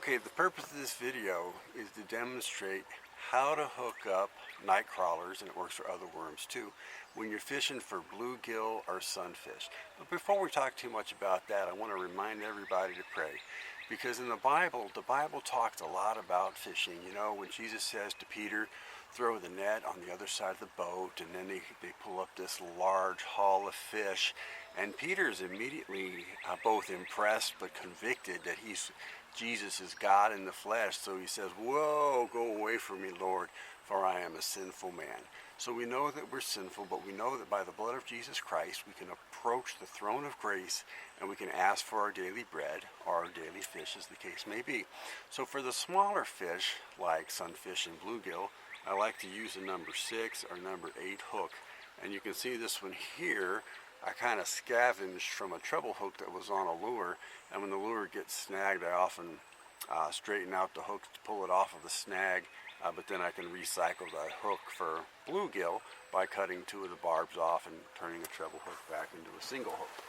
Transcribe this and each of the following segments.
Okay, the purpose of this video is to demonstrate how to hook up night crawlers, and it works for other worms too, when you're fishing for bluegill or sunfish. But before we talk too much about that, I want to remind everybody to pray. Because in the Bible talks a lot about fishing. You know, when Jesus says to Peter, throw the net on the other side of the boat, and then they pull up this large haul of fish, and Peter's immediately both impressed but convicted that Jesus is God in the flesh. So he says, whoa, go away from me, Lord, for I am a sinful man. So we know that we're sinful, but we know that by the blood of Jesus Christ, we can approach the throne of grace and we can ask for our daily bread or our daily fish, as the case may be. So for the smaller fish, like sunfish and bluegill, I like to use a number 6 or number 8 hook. And you can see this one here, I kind of scavenged from a treble hook that was on a lure. And when the lure gets snagged, I often straighten out the hook to pull it off of the snag. But then I can recycle that hook for bluegill by cutting 2 of the barbs off and turning a treble hook back into a single hook.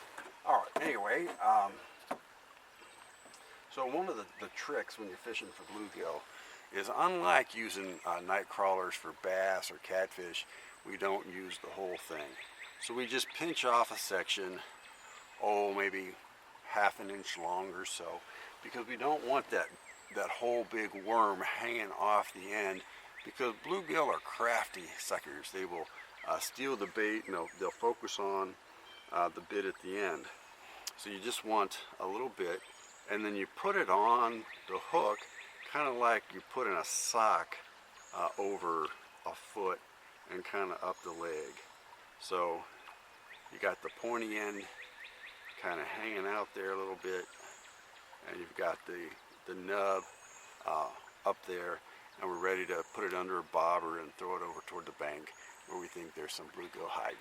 Alright, anyway, so one of the tricks when you're fishing for bluegill is, unlike using night crawlers for bass or catfish, we don't use the whole thing. So we just pinch off a section, maybe half an inch long or so, because we don't want that whole big worm hanging off the end, because bluegill are crafty suckers. They will steal the bait and they'll focus on the bit at the end. So you just want a little bit, and then you put it on the hook kind of like you put in a sock over a foot and kind of up the leg. So you got the pointy end kind of hanging out there a little bit, and you've got the nub up there, and we're ready to put it under a bobber and throw it over toward the bank where we think there's some bluegill hiding.